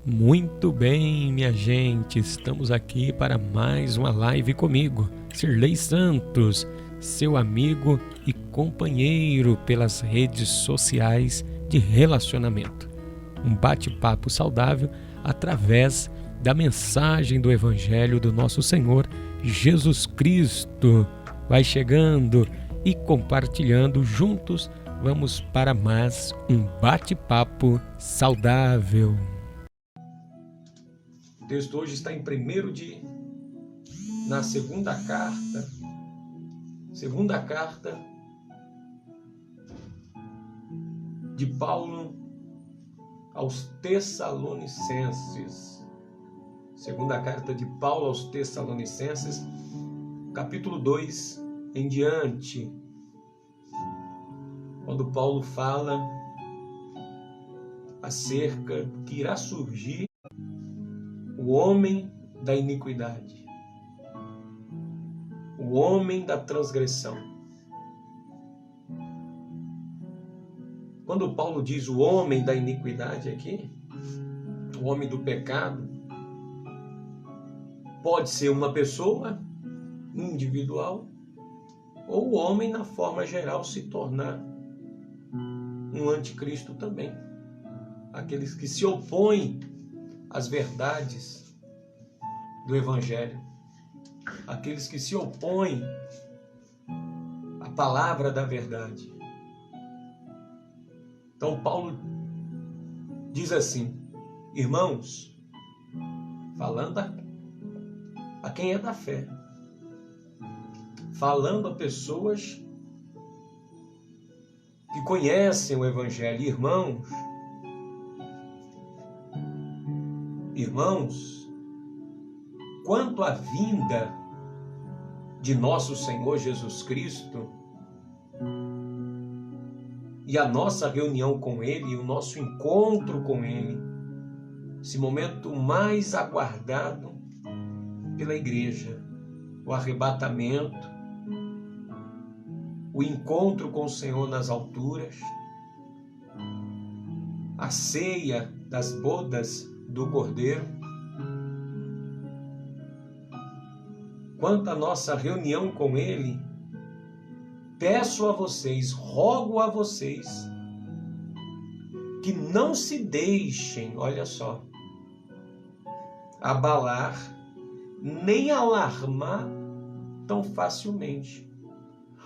Muito bem, minha gente, estamos aqui para mais uma live comigo, Sirlei Santos, seu amigo e companheiro pelas redes sociais de relacionamento. Um bate-papo saudável através da mensagem do Evangelho do nosso Senhor Jesus Cristo. Vai chegando e compartilhando juntos, vamos para mais um bate-papo saudável. O texto hoje está em na segunda carta de Paulo aos Tessalonicenses. Segunda carta de Paulo aos Tessalonicenses, capítulo 2 em diante, quando Paulo fala acerca que irá surgir o homem da iniquidade, o homem da transgressão. Quando Paulo diz o homem da iniquidade aqui, o homem do pecado, pode ser uma pessoa individual ou o homem na forma geral se tornar um anticristo também. Aqueles que se opõem às verdades do Evangelho, aqueles que se opõem à palavra da verdade. Então Paulo diz assim: irmãos, falando a quem é da fé, falando a pessoas que conhecem o Evangelho, irmãos, quanto à vinda de nosso Senhor Jesus Cristo e a nossa reunião com Ele, o nosso encontro com Ele, esse momento mais aguardado pela igreja, o arrebatamento, o encontro com o Senhor nas alturas, a ceia das bodas do Cordeiro. Quanto à nossa reunião com Ele, peço a vocês, rogo a vocês, que não se deixem, olha só, abalar, nem alarmar tão facilmente.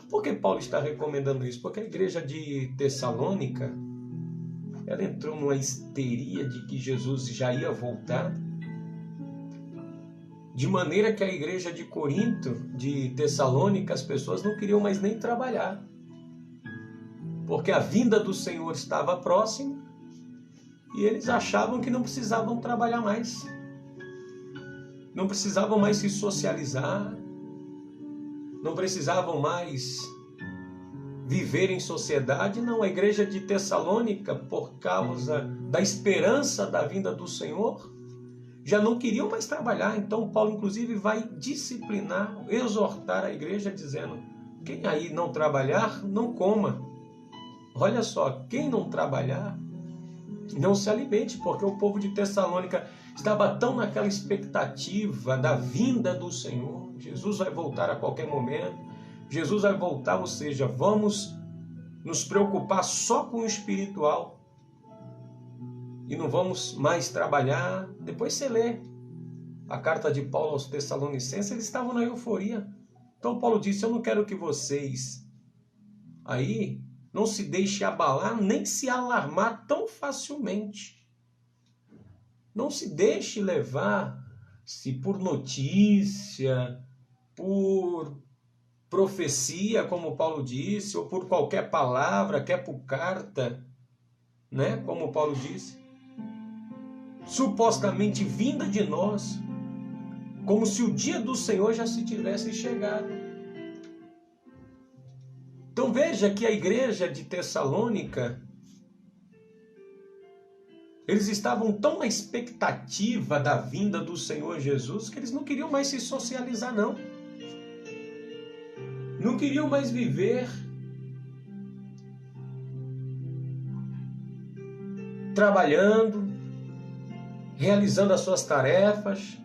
Por que Paulo está recomendando isso? Porque a igreja de Tessalônica, ela entrou numa histeria de que Jesus já ia voltar, de maneira que a igreja de Corinto, de Tessalônica, as pessoas não queriam mais nem trabalhar, porque a vinda do Senhor estava próxima e eles achavam que não precisavam trabalhar mais, não precisavam mais se socializar, não precisavam mais viver em sociedade. Não, a igreja de Tessalônica, por causa da esperança da vinda do Senhor, já não queriam mais trabalhar. Então Paulo inclusive vai disciplinar, exortar a igreja dizendo: quem aí não trabalhar, não coma. Olha só, quem não trabalhar, não se alimente, porque o povo de Tessalônica estava tão naquela expectativa da vinda do Senhor. Jesus vai voltar a qualquer momento, Jesus vai voltar, ou seja, vamos nos preocupar só com o espiritual e não vamos mais trabalhar. Depois você lê a carta de Paulo aos Tessalonicenses, eles estavam na euforia. Então Paulo disse: eu não quero que vocês aí não se deixem abalar, nem se alarmar tão facilmente. Não se deixe levar, se por notícia, por profecia, como Paulo disse, ou por qualquer palavra, quer por carta, né? Como Paulo disse, supostamente vinda de nós, como se o dia do Senhor já se tivesse chegado. Então veja que a igreja de Tessalônica, eles estavam tão na expectativa da vinda do Senhor Jesus que eles não queriam mais se socializar, não. Não queriam mais viver trabalhando, realizando as suas tarefas,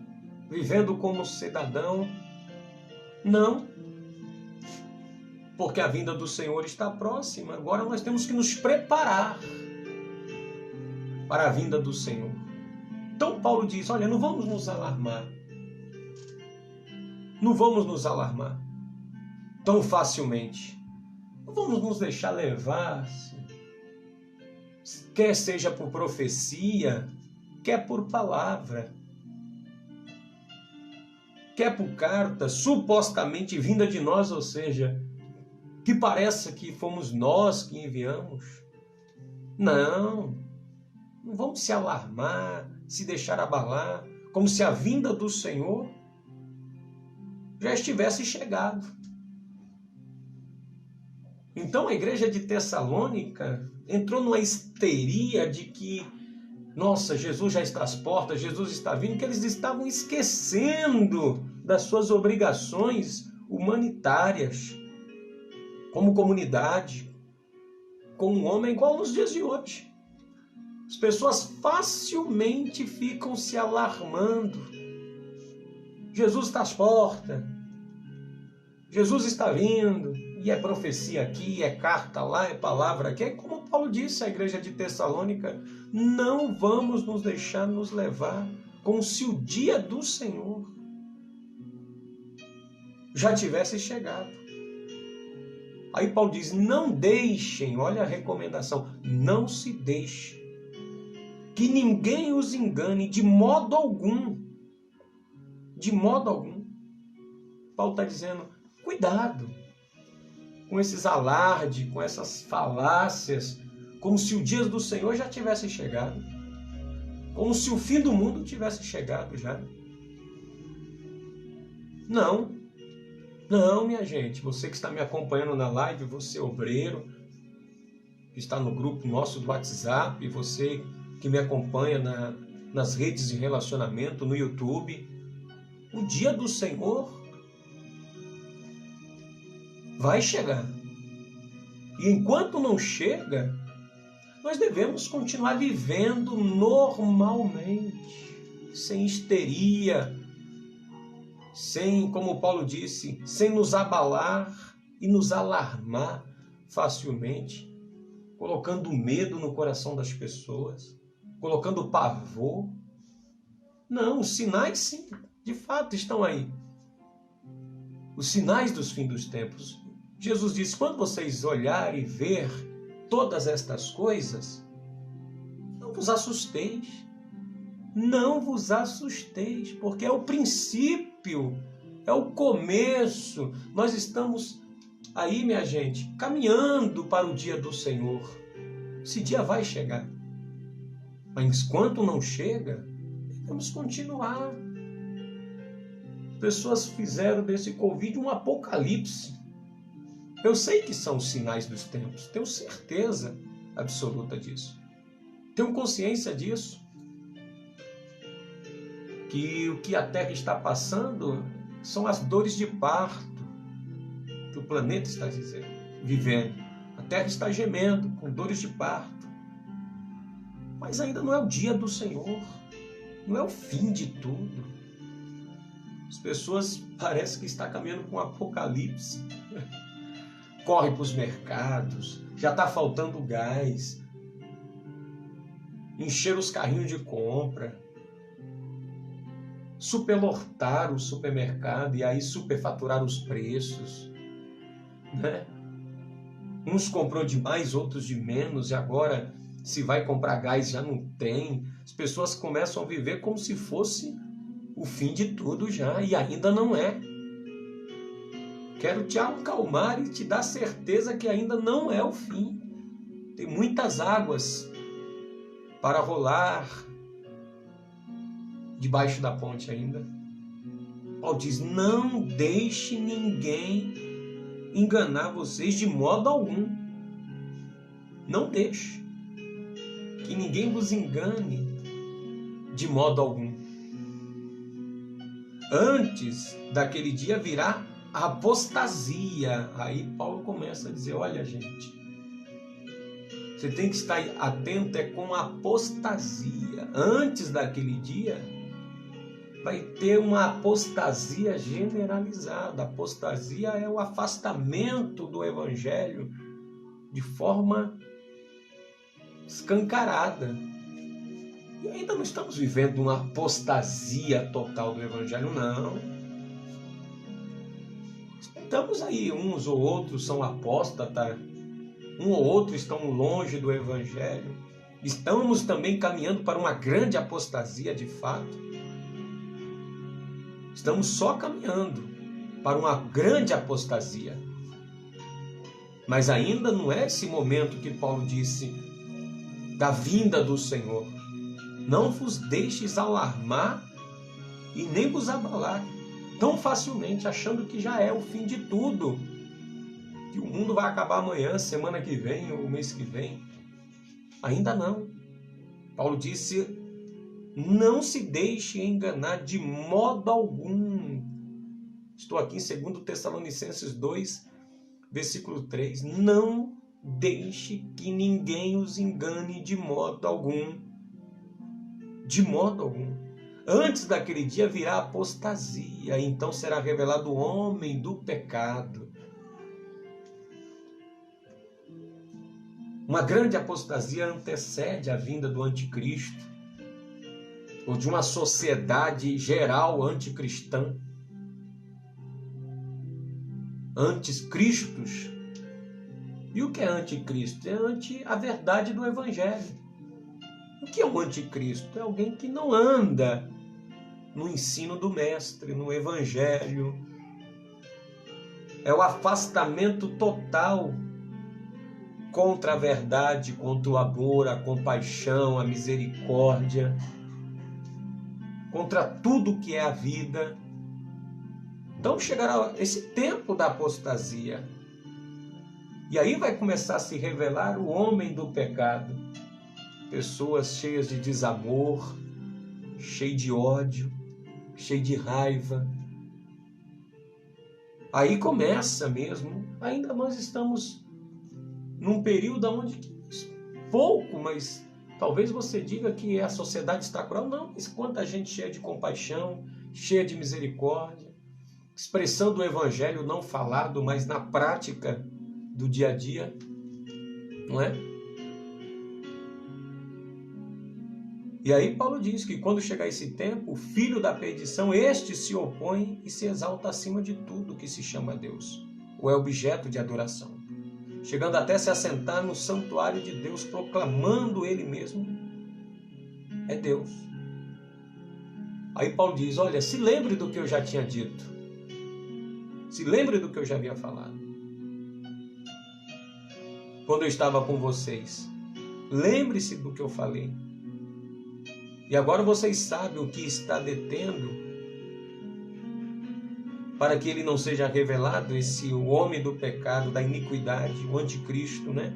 vivendo como cidadão. Não, porque a vinda do Senhor está próxima. Agora nós temos que nos preparar para a vinda do Senhor. Então Paulo diz, olha, não vamos nos alarmar. Não vamos nos alarmar tão facilmente. Não vamos nos deixar levar, quer seja por profecia, quer por palavra, quer por carta supostamente vinda de nós, ou seja, que pareça que fomos nós que enviamos. Não vamos se alarmar, se deixar abalar, como se a vinda do Senhor já estivesse chegado. Então a igreja de Tessalônica entrou numa histeria de que, nossa, Jesus já está às portas, Jesus está vindo, que eles estavam esquecendo das suas obrigações humanitárias, como comunidade, como homem, igual nos dias de hoje. As pessoas facilmente ficam se alarmando. Jesus está às portas, Jesus está vindo, e é profecia aqui, é carta lá, é palavra aqui. É como Paulo disse à igreja de Tessalônica, não vamos nos deixar nos levar como se o dia do Senhor já tivesse chegado. Aí Paulo diz, não deixem, olha a recomendação, não se deixe que ninguém os engane de modo algum. De modo algum. Paulo está dizendo, cuidado com esses alardes, com essas falácias, como se o dia do Senhor já tivesse chegado. Como se o fim do mundo tivesse chegado já. Não, minha gente. Você que está me acompanhando na live, você obreiro, que está no grupo nosso do WhatsApp, você que me acompanha nas redes de relacionamento, no YouTube, o dia do Senhor vai chegar. E enquanto não chega, nós devemos continuar vivendo normalmente, sem histeria, sem, como Paulo disse, sem nos abalar e nos alarmar facilmente, colocando medo no coração das pessoas, colocando pavor. Não, os sinais sim, de fato estão aí. Os sinais dos fins dos tempos. Jesus disse, quando vocês olharem e ver todas estas coisas, não vos assusteis. Não vos assusteis, porque é o princípio, é o começo. Nós estamos aí, minha gente, caminhando para o dia do Senhor. Esse dia vai chegar. Mas enquanto não chega, devemos continuar. Pessoas fizeram desse Covid um apocalipse. Eu sei que são os sinais dos tempos, tenho certeza absoluta disso. Tenho consciência disso. Que o que a Terra está passando são as dores de parto que o planeta está vivendo. A Terra está gemendo com dores de parto. Mas ainda não é o dia do Senhor, não é o fim de tudo. As pessoas parecem que estão caminhando com um apocalipse. Corre para os mercados, já está faltando gás, encher os carrinhos de compra, superlotar o supermercado e aí superfaturar os preços, né? Uns comprou de mais, outros de menos, e agora se vai comprar gás já não tem. As pessoas começam a viver como se fosse o fim de tudo já, e ainda não é. Quero te acalmar e te dar certeza que ainda não é o fim. Tem muitas águas para rolar debaixo da ponte ainda. Paulo diz, não deixe ninguém enganar vocês de modo algum. Não deixe que ninguém vos engane de modo algum. Antes daquele dia virá a apostasia. Aí Paulo começa a dizer, olha gente, Você tem que estar atento com a apostasia. Antes daquele dia, vai ter uma apostasia generalizada. A apostasia é o afastamento do Evangelho de forma escancarada. E ainda não estamos vivendo uma apostasia total do Evangelho, não. Estamos aí, uns ou outros são apóstatas, um ou outro estão longe do Evangelho. Estamos também caminhando para uma grande apostasia de fato. Estamos só caminhando para uma grande apostasia. Mas ainda não é esse momento que Paulo disse da vinda do Senhor. Não vos deixes alarmar e nem vos abalar tão facilmente, achando que já é o fim de tudo, que o mundo vai acabar amanhã, semana que vem ou mês que vem. Ainda não. Paulo disse: não se deixe enganar de modo algum. Estou aqui em 2 Tessalonicenses 2, versículo 3. Não deixe que ninguém os engane de modo algum. De modo algum. Antes daquele dia virá a apostasia, então será revelado o homem do pecado. Uma grande apostasia antecede a vinda do anticristo, ou de uma sociedade geral anticristã. Anticristos. E o que é anticristo? É anti a verdade do Evangelho. O que é um anticristo? É alguém que não anda no ensino do Mestre, no Evangelho. É o afastamento total contra a verdade, contra o amor, a compaixão, a misericórdia, contra tudo que é a vida. Então chegará esse tempo da apostasia. E aí vai começar a se revelar o homem do pecado. Pessoas cheias de desamor, cheias de ódio, cheias de raiva. Aí começa mesmo. Ainda nós estamos num período onde pouco, mas talvez você diga que a sociedade está cruel. Não, mas quanta gente cheia de compaixão, cheia de misericórdia, expressando o Evangelho não falado, mas na prática do dia a dia, não é? E aí Paulo diz que quando chegar esse tempo, o filho da perdição, este se opõe e se exalta acima de tudo que se chama Deus, ou é objeto de adoração, chegando até se assentar no santuário de Deus, proclamando ele mesmo é Deus. Aí Paulo diz: olha, se lembre do que eu já tinha dito, se lembre do que eu já havia falado quando eu estava com vocês. Lembre-se do que eu falei. E agora vocês sabem o que está detendo para que ele não seja revelado, o homem do pecado, da iniquidade, o anticristo, né?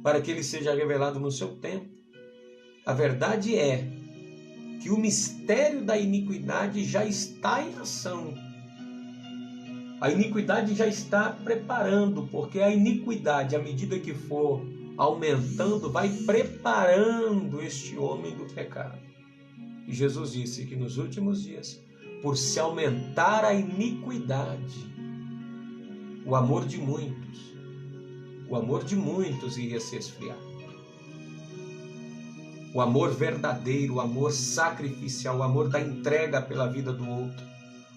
Para que ele seja revelado no seu tempo. A verdade é que o mistério da iniquidade já está em ação. A iniquidade já está preparando, porque a iniquidade, à medida que for aumentando, vai preparando este homem do pecado. E Jesus disse que nos últimos dias, por se aumentar a iniquidade, o amor de muitos iria se esfriar. O amor verdadeiro, o amor sacrificial, o amor da entrega pela vida do outro,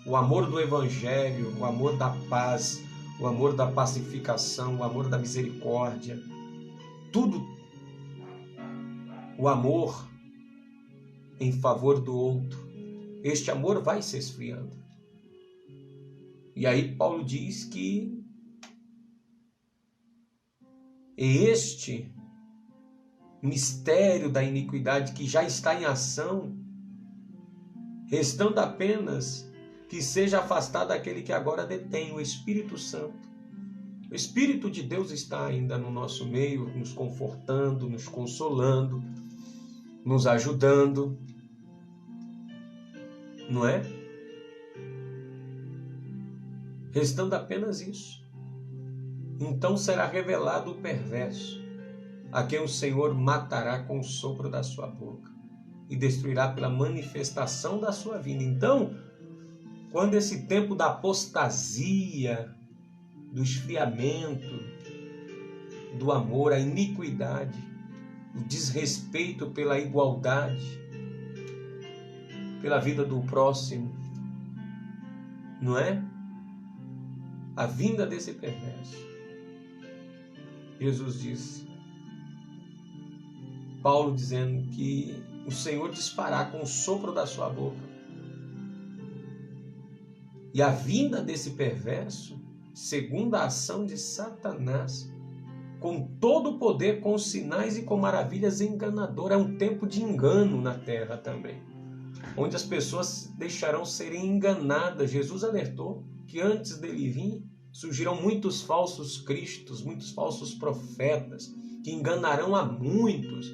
o amor do Evangelho, o amor da paz, o amor da pacificação, o amor da misericórdia, tudo, o amor em favor do outro, este amor vai se esfriando. E aí Paulo diz que este mistério da iniquidade que já está em ação, restando apenas que seja afastado aquele que agora detém o Espírito Santo. O Espírito de Deus está ainda no nosso meio, nos confortando, nos consolando, nos ajudando, não é? Restando apenas isso. Então será revelado o perverso, a quem o Senhor matará com o sopro da sua boca e destruirá pela manifestação da sua vinda. Então, quando esse tempo da apostasia, do esfriamento, do amor, a iniquidade, o desrespeito pela igualdade, pela vida do próximo, não é? A vinda desse perverso. Jesus disse, Paulo dizendo que o Senhor disparará com o sopro da sua boca. E a vinda desse perverso, segundo a ação de Satanás, com todo o poder, com sinais e com maravilhas enganador. É um tempo de engano na terra também, onde as pessoas deixarão serem enganadas. Jesus alertou que antes dele vir, surgirão muitos falsos cristos, muitos falsos profetas, que enganarão a muitos.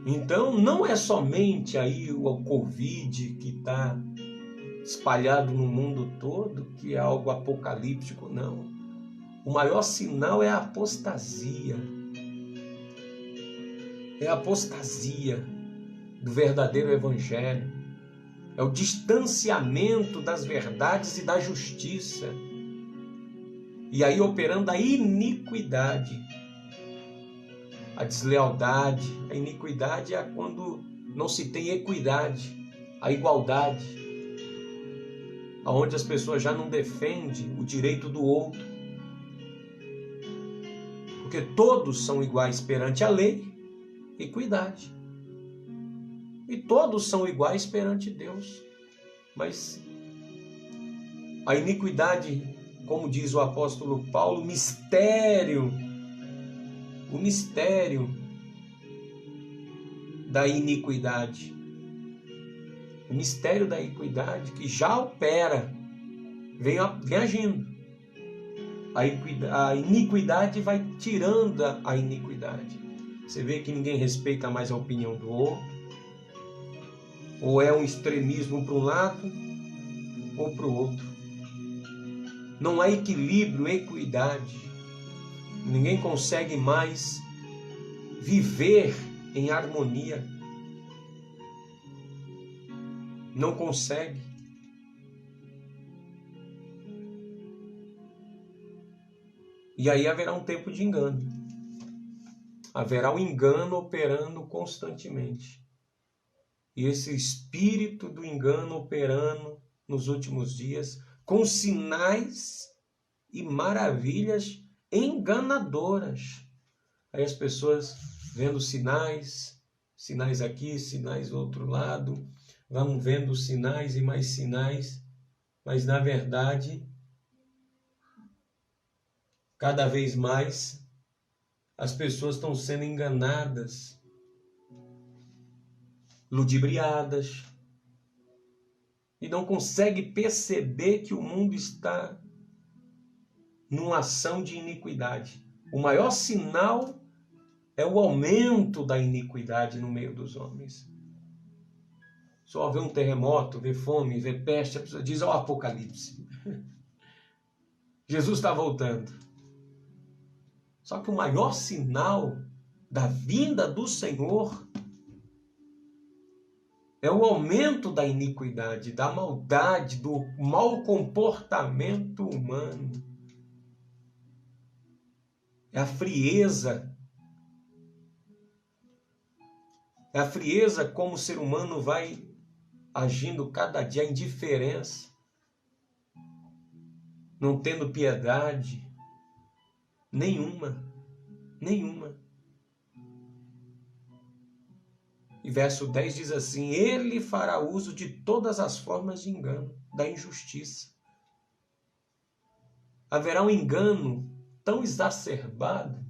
Então, não é somente aí o Covid que está espalhado no mundo todo, que é algo apocalíptico, não. O maior sinal é a apostasia. É a apostasia do verdadeiro evangelho. É o distanciamento das verdades e da justiça. E aí operando a iniquidade, a deslealdade. A iniquidade é quando não se tem equidade, a igualdade, onde as pessoas já não defendem o direito do outro. Porque todos são iguais perante a lei, equidade. E todos são iguais perante Deus. Mas a iniquidade, como diz o apóstolo Paulo, o mistério da iniquidade. O mistério da iniquidade que já opera, vem agindo. A iniquidade vai tirando a iniquidade. Você vê que ninguém respeita mais a opinião do outro, ou é um extremismo para um lado ou para o outro. Não há equilíbrio, equidade. Ninguém consegue mais viver em harmonia. Não consegue. E aí haverá um tempo de engano. Haverá um engano operando constantemente. E esse espírito do engano operando nos últimos dias, com sinais e maravilhas enganadoras. Aí as pessoas vendo sinais aqui, sinais do outro lado, vão vendo sinais e mais sinais, mas na verdade, cada vez mais, as pessoas estão sendo enganadas, ludibriadas, e não conseguem perceber que o mundo está numa ação de iniquidade. O maior sinal é o aumento da iniquidade no meio dos homens. Só vê um terremoto, vê fome, vê peste, a pessoa diz, ó, Apocalipse. Jesus está voltando. Só que o maior sinal da vinda do Senhor é o aumento da iniquidade, da maldade, do mau comportamento humano. É a frieza. É a frieza como o ser humano vai agindo cada dia, a indiferença, não tendo piedade nenhuma. E verso 10 diz assim, ele fará uso de todas as formas de engano, da injustiça. Haverá um engano tão exacerbado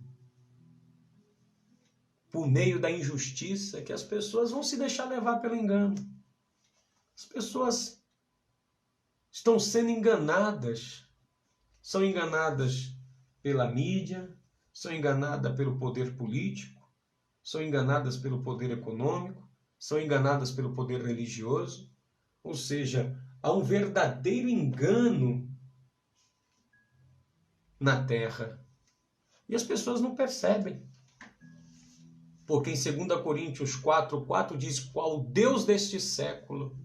por meio da injustiça que as pessoas vão se deixar levar pelo engano. As pessoas estão sendo enganadas. São enganadas pela mídia, são enganadas pelo poder político, são enganadas pelo poder econômico, são enganadas pelo poder religioso. Ou seja, há um verdadeiro engano na terra. E as pessoas não percebem. Porque em 2 Coríntios 4:4 diz: qual o Deus deste século,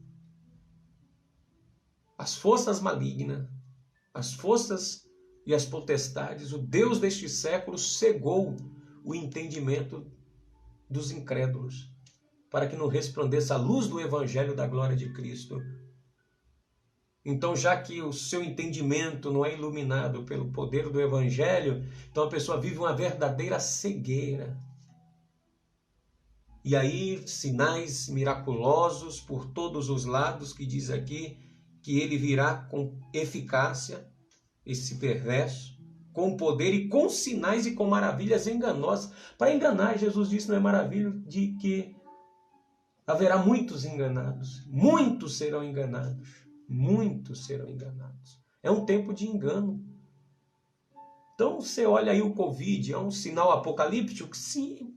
as forças malignas, as forças e as potestades, o Deus deste século cegou o entendimento dos incrédulos, para que não resplandeça a luz do evangelho da glória de Cristo. Então, já que o seu entendimento não é iluminado pelo poder do evangelho, então a pessoa vive uma verdadeira cegueira. E aí, sinais miraculosos por todos os lados, que diz aqui que ele virá com eficácia, esse perverso, com poder e com sinais e com maravilhas enganosas. Para enganar, Jesus disse, não é maravilha, de que haverá muitos enganados. Muitos serão enganados. Muitos serão enganados. É um tempo de engano. Então você olha aí o Covid, é um sinal apocalíptico? Sim.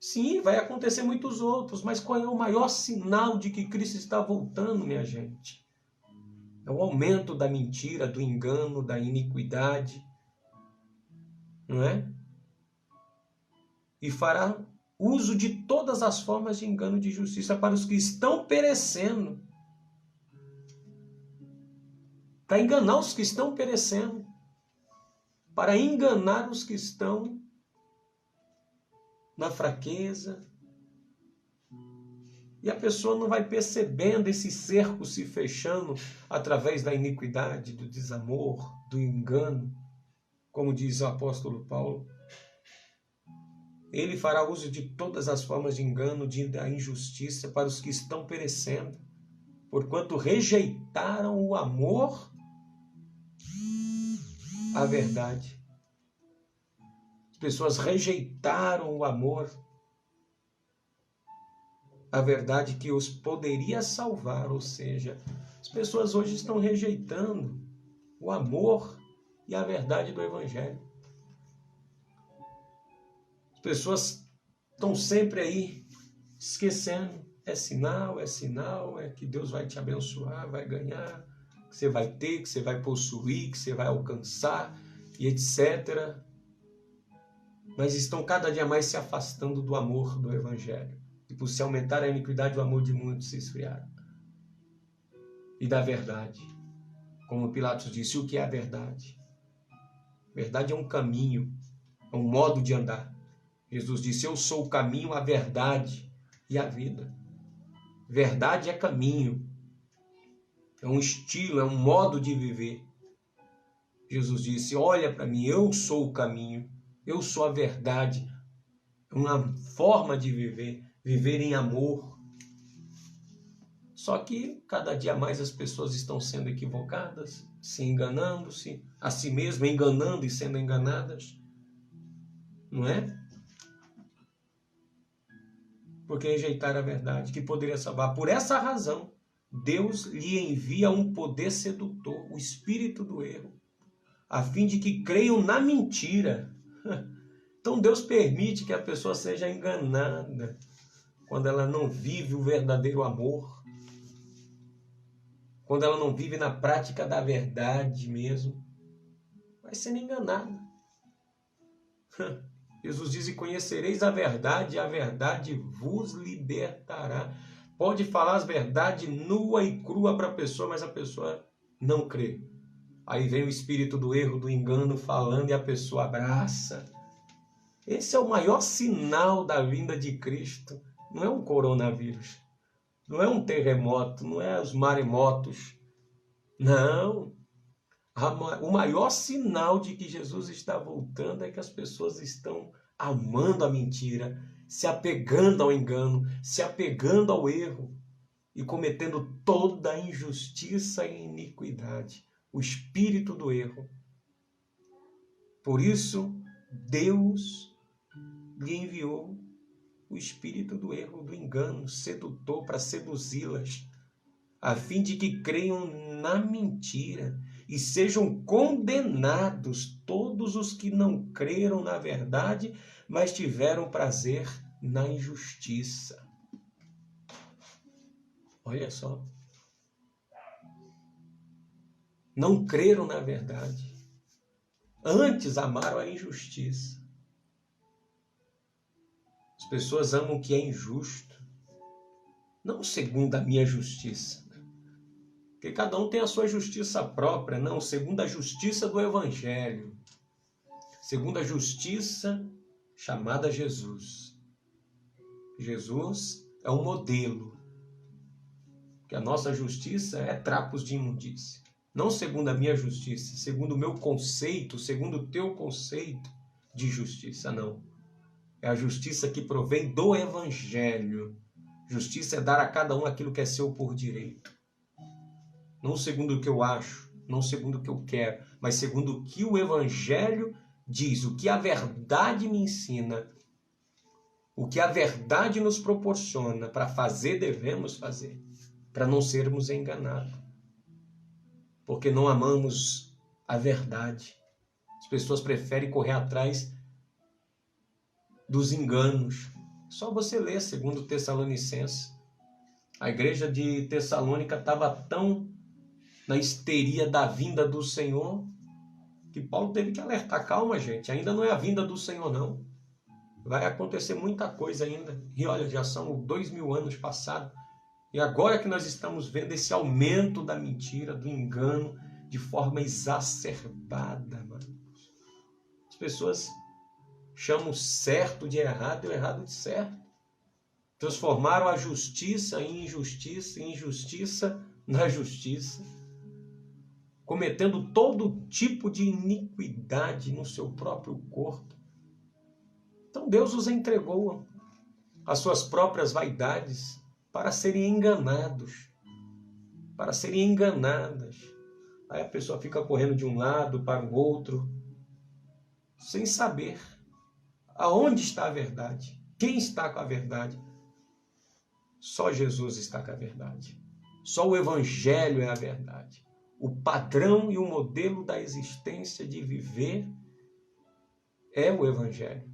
Sim, vai acontecer muitos outros, mas qual é o maior sinal de que Cristo está voltando, minha gente? É o aumento da mentira, do engano, da iniquidade, não é? E fará uso de todas as formas de engano e de justiça para os que estão perecendo. Para enganar os que estão perecendo. Para enganar os que estão na fraqueza. E a pessoa não vai percebendo esse cerco se fechando através da iniquidade, do desamor, do engano, como diz o apóstolo Paulo. Ele fará uso de todas as formas de engano, da injustiça para os que estão perecendo, porquanto rejeitaram o amor à verdade. As pessoas rejeitaram o amor, a verdade que os poderia salvar, ou seja, as pessoas hoje estão rejeitando o amor e a verdade do Evangelho. As pessoas estão sempre aí esquecendo, é sinal, é que Deus vai te abençoar, vai ganhar, que você vai ter, que você vai possuir, que você vai alcançar, e etc. Mas estão cada dia mais se afastando do amor do Evangelho. E por se aumentar a iniquidade, o amor de muitos se esfriará. E da verdade. Como Pilatos disse, o que é a verdade? Verdade é um caminho, é um modo de andar. Jesus disse, eu sou o caminho, a verdade e a vida. Verdade é caminho. É um estilo, é um modo de viver. Jesus disse, olha para mim, eu sou o caminho, eu sou a verdade. Uma forma de viver, viver em amor. Só que cada dia mais as pessoas estão sendo equivocadas, se enganando-se, a si mesmas, enganando e sendo enganadas. Não é? Porque rejeitaram a verdade, que poderia salvar. Por essa razão, Deus lhe envia um poder sedutor, o espírito do erro, a fim de que creiam na mentira. Então Deus permite que a pessoa seja enganada quando ela não vive o verdadeiro amor, quando ela não vive na prática da verdade mesmo, vai sendo enganada. Jesus diz, e conhecereis a verdade vos libertará. Pode falar as verdades nua e crua para a pessoa, mas a pessoa não crê. Aí vem o espírito do erro, do engano falando e a pessoa abraça. Esse é o maior sinal da vinda de Cristo. Não é um coronavírus, não é um terremoto, não é os maremotos. Não. O maior sinal de que Jesus está voltando é que as pessoas estão amando a mentira, se apegando ao engano, se apegando ao erro e cometendo toda a injustiça e iniquidade. O espírito do erro. Por isso, Deus lhe enviou o espírito do erro, do engano, sedutor, para seduzi-las, a fim de que creiam na mentira e sejam condenados todos os que não creram na verdade, mas tiveram prazer na injustiça. Olha só. Não creram na verdade. antes amaram a injustiça. As pessoas amam o que é injusto, não segundo a minha justiça. Porque cada um tem a sua justiça própria, não, segundo a justiça do Evangelho. Segundo a justiça chamada Jesus. Jesus é um modelo. Que a nossa justiça é trapos de imundícia. Não segundo a minha justiça, segundo o meu conceito, segundo o teu conceito de justiça, não. É a justiça que provém do Evangelho. Justiça é dar a cada um aquilo que é seu por direito. Não segundo o que eu acho, não segundo o que eu quero, mas segundo o que o Evangelho diz, o que a verdade me ensina, o que a verdade nos proporciona para fazer, devemos fazer, para não sermos enganados. Porque não amamos a verdade. As pessoas preferem correr atrás dos enganos. Só você ler segundo Tessalonicenses. A igreja de Tessalônica estava tão na histeria da vinda do Senhor que Paulo teve que alertar. Calma, gente, ainda não é a vinda do Senhor, não. Vai acontecer muita coisa ainda. E olha, já são 2000 anos passados. E agora que nós estamos vendo esse aumento da mentira, do engano, de forma exacerbada, mano. As pessoas chamam certo de errado e o errado de certo. Transformaram a justiça em injustiça, e injustiça na justiça. Cometendo todo tipo de iniquidade no seu próprio corpo. Então Deus os entregou às suas próprias vaidades para serem enganados, para serem enganadas. Aí a pessoa fica correndo de um lado para o outro, sem saber aonde está a verdade, quem está com a verdade. Só Jesus está com a verdade. Só o Evangelho é a verdade. O padrão e o modelo da existência de viver é o Evangelho.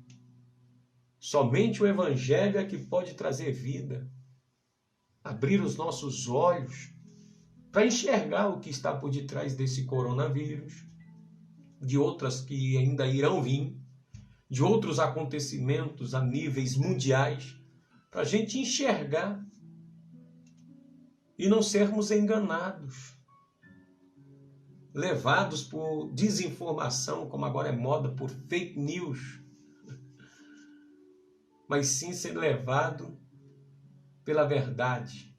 Somente o Evangelho é que pode trazer vida, abrir os nossos olhos para enxergar o que está por detrás desse coronavírus, de outras que ainda irão vir, de outros acontecimentos a níveis mundiais, para a gente enxergar e não sermos enganados, levados por desinformação, como agora é moda, por fake news, mas sim ser levado pela verdade,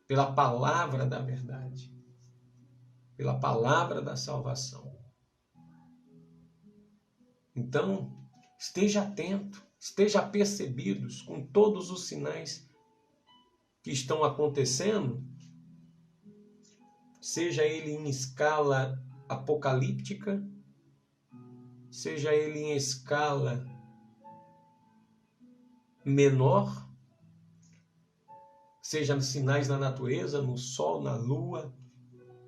pela palavra da verdade, pela palavra da salvação. Então, esteja atento, esteja percebidos com todos os sinais que estão acontecendo, seja ele em escala apocalíptica, seja ele em escala menor, seja sinais na natureza, no sol, na lua,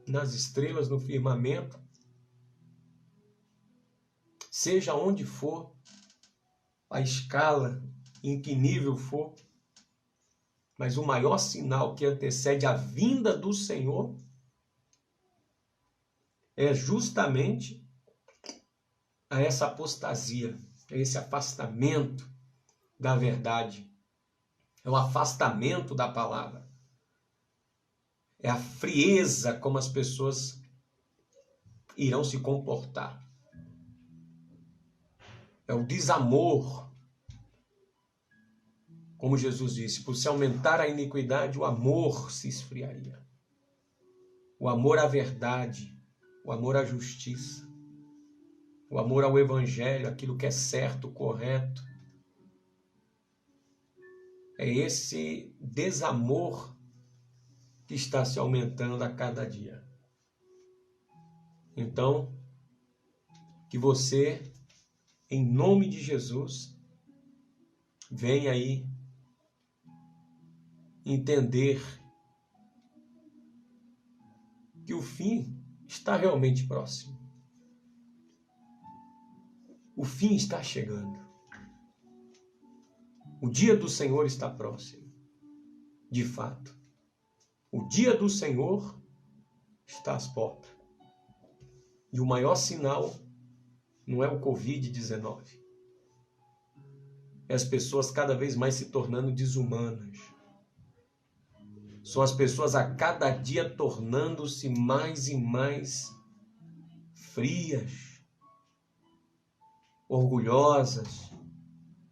nas estrelas, no firmamento, seja onde for, a escala, em que nível for, mas o maior sinal que antecede a vinda do Senhor é justamente a essa apostasia, a esse afastamento da verdade, é o afastamento da palavra, é a frieza como as pessoas irão se comportar, é o desamor, como Jesus disse, por se aumentar a iniquidade, o amor se esfriaria, o amor à verdade, o amor à justiça, o amor ao Evangelho, aquilo que é certo, correto. É esse desamor que está se aumentando a cada dia. Então, que você, em nome de Jesus, venha aí entender que o fim está realmente próximo. O fim está chegando. O dia do Senhor está próximo. De fato, o dia do Senhor está às portas. E o maior sinal não é o Covid-19. É as pessoas cada vez mais se tornando desumanas. São as pessoas a cada dia tornando-se mais e mais frias, orgulhosas,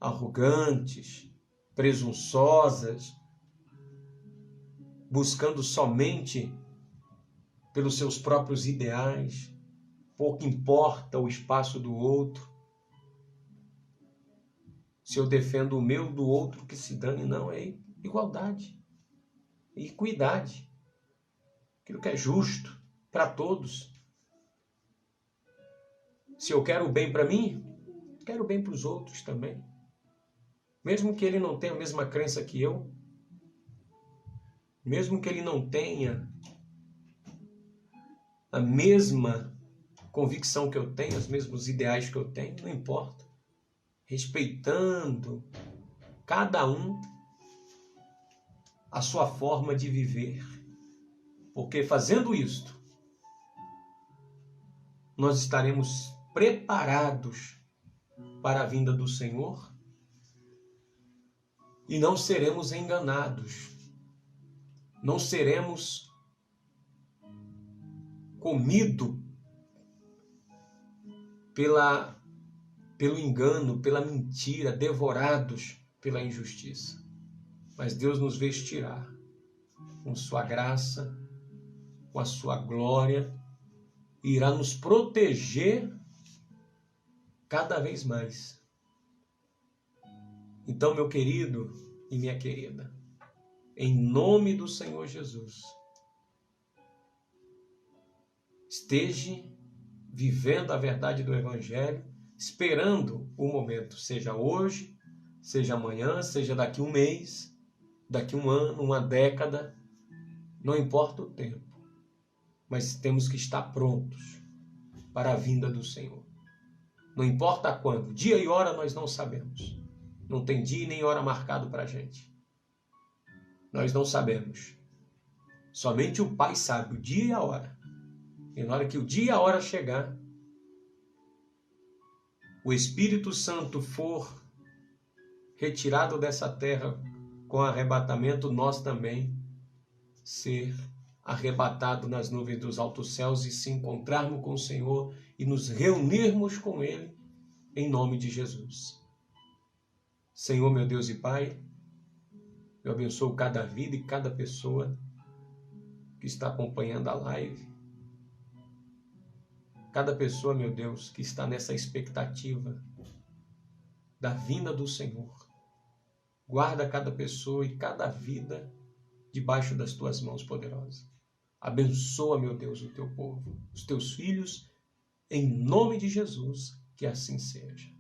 arrogantes, presunçosas, buscando somente pelos seus próprios ideais, pouco importa o espaço do outro. Se eu defendo o meu, do outro que se dane, não, é igualdade, equidade, aquilo que é justo para todos. Se eu quero o bem para mim, quero o bem para os outros também. Mesmo que ele não tenha a mesma crença que eu, mesmo que ele não tenha a mesma convicção que eu tenho, os mesmos ideais que eu tenho, não importa. Respeitando cada um a sua forma de viver. Porque fazendo isto, nós estaremos preparados para a vinda do Senhor e não seremos enganados. Não seremos comidos pelo engano, pela mentira, devorados pela injustiça. Mas Deus nos vestirá com sua graça, com a sua glória, e irá nos proteger cada vez mais. Então, meu querido e minha querida, em nome do Senhor Jesus, esteja vivendo a verdade do Evangelho, esperando o momento, seja hoje, seja amanhã, seja daqui um mês, daqui um ano, uma década, não importa o tempo, mas temos que estar prontos para a vinda do Senhor. Não importa quando, dia e hora nós não sabemos. Não tem dia nem hora marcado para a gente. Nós não sabemos. Somente o Pai sabe o dia e a hora. E na hora que o dia e a hora chegar, o Espírito Santo for retirado dessa terra com arrebatamento, nós também ser arrebatado nas nuvens dos altos céus e se encontrarmos com o Senhor e nos reunirmos com Ele em nome de Jesus. Senhor, meu Deus e Pai, eu abençoo cada vida e cada pessoa que está acompanhando a live. Cada pessoa, meu Deus, que está nessa expectativa da vinda do Senhor. Guarda cada pessoa e cada vida debaixo das tuas mãos poderosas. Abençoa, meu Deus, o teu povo, os teus filhos, em nome de Jesus, que assim seja.